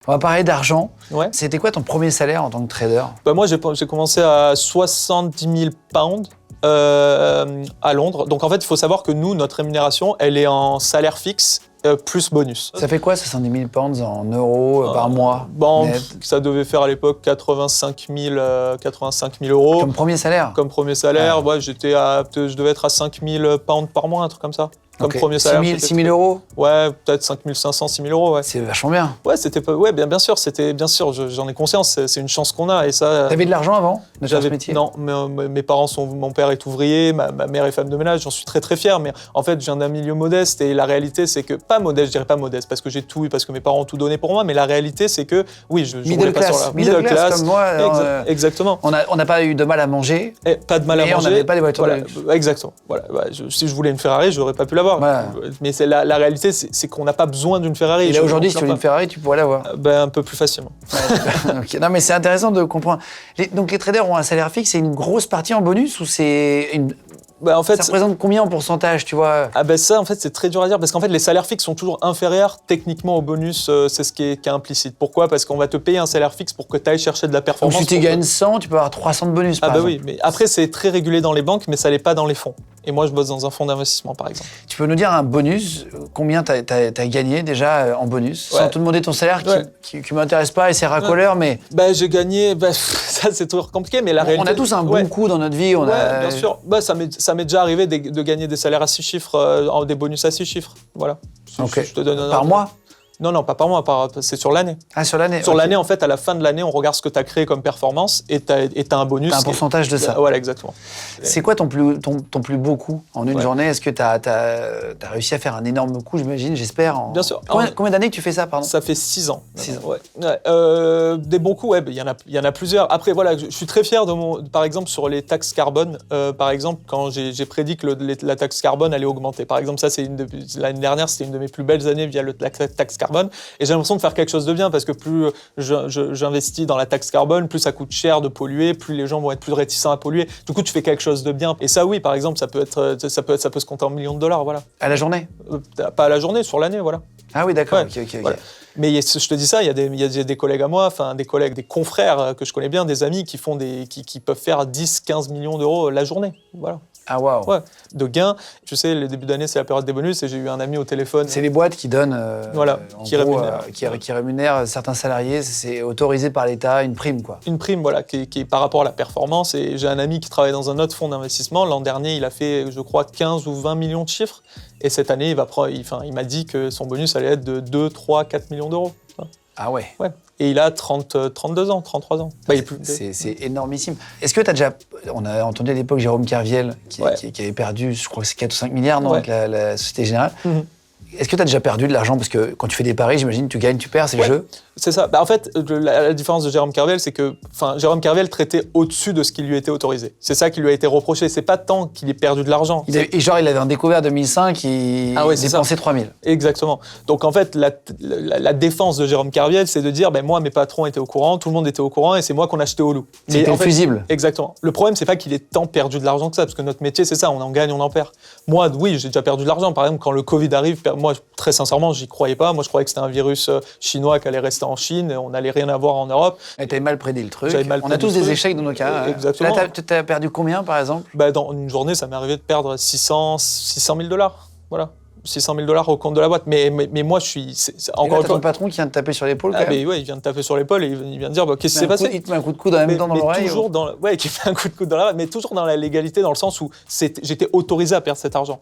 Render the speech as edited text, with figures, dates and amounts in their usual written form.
On va parler d'argent. Ouais. C'était quoi ton premier salaire en tant que trader? Moi, j'ai commencé à 70 000 pounds à Londres. Donc, en fait, il faut savoir que nous, notre rémunération, elle est en salaire fixe plus bonus. Ça fait quoi 70 000 pounds en euros par mois? Ça devait faire à l'époque 85 000 euros. Comme premier salaire? Comme premier salaire, ouais, je devais être à 5 000 pounds par mois, un truc comme ça. Comme premier salaire. 6 000 euros? Ouais, peut-être 5 500, 6 000 euros, ouais. C'est vachement bien. Ouais, bien sûr, j'en ai conscience, c'est une chance qu'on a et ça. T'avais de l'argent avant de faire ce métier? Non, mes parents mon père est ouvrier, ma mère est femme de ménage, j'en suis très très fier, mais en fait, je viens d'un milieu modeste et la réalité, c'est que, pas modeste, je dirais pas modeste, parce que j'ai tout, parce que mes parents ont tout donné pour moi, mais la réalité, c'est que, oui, je middle class. Middle class comme moi. Exactement. On n'a pas eu de mal à manger. Pas de mal à manger. Et on n'avait pas des voitures de luxe. Exactement. Voilà. Si je voulais une Ferrari, j'aurais pas pu l'avoir. Voilà. Mais la réalité, c'est qu'on n'a pas besoin d'une Ferrari. Et là, aujourd'hui, si tu veux une Ferrari, tu pourrais l'avoir. Un peu plus facilement. Okay. Non, mais c'est intéressant de comprendre. Donc, les traders ont un salaire fixe, c'est une grosse partie en bonus ou c'est une... En fait, ça représente combien en pourcentage, tu vois? Ça, en fait, c'est très dur à dire parce qu'en fait, les salaires fixes sont toujours inférieurs techniquement au bonus. C'est ce qui est implicite. Pourquoi? Parce qu'on va te payer un salaire fixe pour que tu ailles chercher de la performance. Donc, si tu gagnes 100, tu peux avoir 300 de bonus, par exemple. Oui. Mais après, c'est très régulé dans les banques, mais ça l'est pas dans les fonds. Et moi, je bosse dans un fonds d'investissement, par exemple. Tu peux nous dire un bonus? Combien t'as gagné déjà en bonus? Sans te demander ton salaire qui m'intéresse pas et c'est racoleur, mais... J'ai gagné... ça, c'est toujours compliqué, mais la réalité... On a tous un bon coup dans notre vie. Bien sûr. Ça m'est déjà arrivé de gagner des salaires à 6 chiffres, des bonus à 6 chiffres. Voilà. Je te donne un par mois? Non, pas par mois, c'est sur l'année. Ah, sur l'année? Sur l'année, en fait, à la fin de l'année, on regarde ce que tu as créé comme performance et tu as un bonus. Tu as un pourcentage de ça. Voilà, exactement. C'est quoi ton plus beau coup en une journée? Est-ce que tu as réussi à faire un énorme coup, j'imagine, j'espère? Bien sûr. Combien d'années que tu fais ça, pardon? Ça fait 6 ans. 6 ans. Ouais. Des bons coups, il y en a plusieurs. Après, voilà, je suis très fier par exemple, sur les taxes carbone. Par exemple, quand j'ai prédit que la taxe carbone allait augmenter. Par exemple, ça, l'année dernière, c'était une de mes plus belles années via la taxe carbone. Et j'ai l'impression de faire quelque chose de bien parce que plus j'investis dans la taxe carbone, plus ça coûte cher de polluer, plus les gens vont être plus réticents à polluer. Du coup, tu fais quelque chose de bien. Et ça, oui, par exemple, ça peut se compter en millions de dollars, voilà. À la journée? Pas à la journée, sur l'année, voilà. Ah oui, d'accord. Ouais, Ok. Voilà. Mais je te dis ça, il y a des collègues à moi, enfin des confrères que je connais bien, des amis qui peuvent faire 10-15 millions d'euros la journée, voilà. Ah waouh. Ouais, de gains. Je sais, le début d'année, c'est la période des bonus et j'ai eu un ami au téléphone. C'est les boîtes qui donnent, qui rémunèrent certains salariés. C'est autorisé par l'État, une prime, quoi. Une prime, voilà, qui est par rapport à la performance. Et j'ai un ami qui travaille dans un autre fonds d'investissement. L'an dernier, il a fait, je crois, 15 ou 20 millions de chiffres. Et cette année, il m'a dit que son bonus allait être de 2, 3, 4 millions d'euros. Ah ouais. Ouais. Et il a 32 ans, 33 ans. C'est énormissime. Est-ce que tu as déjà... On a entendu à l'époque Jérôme Kerviel qui avait perdu, je crois que c'est 4 ou 5 milliards avec la Société Générale. Mm-hmm. Est-ce que tu as déjà perdu de l'argent? Parce que quand tu fais des paris, j'imagine, tu gagnes, tu perds, c'est le jeu. C'est ça. En fait, la différence de Jérôme Kerviel, c'est que Jérôme Kerviel traitait au-dessus de ce qui lui était autorisé. C'est ça qui lui a été reproché. C'est pas tant qu'il ait perdu de l'argent. Il avait un découvert 2005, il dépensait 3 000. Exactement. Donc en fait, la défense de Jérôme Kerviel, c'est de dire, moi, mes patrons étaient au courant, tout le monde était au courant, et c'est moi qu'on achetait au loup. C'était fusible. Exactement. Le problème, c'est pas qu'il ait tant perdu de l'argent que ça, parce que notre métier, c'est ça, on en gagne, on en perd. Moi, oui, j'ai déjà perdu de l'argent. Par exemple, quand le Covid arrive, moi, très sincèrement, j'y croyais pas. Moi, je croyais que c'était un virus chinois qui allait rester en Chine, on n'allait rien avoir en Europe. Et t'avais mal prédit le truc. On a tous des échecs dans nos carrières. Exactement. Là, t'as perdu combien, par exemple? Dans une journée, ça m'est arrivé de perdre 600 000 dollars. Voilà. 600 000 dollars au compte de la boîte. Mais moi, je suis... Encore ton patron qui vient de taper sur l'épaule, quand même. Il vient de taper sur l'épaule et il vient de dire, qu'est-ce qui s'est passé? Il te met un coup de coude en même temps dans l'oreille. Qui met un coup de coude dans l'oreille, mais toujours dans la légalité, dans le sens où j'étais autorisé à perdre cet argent.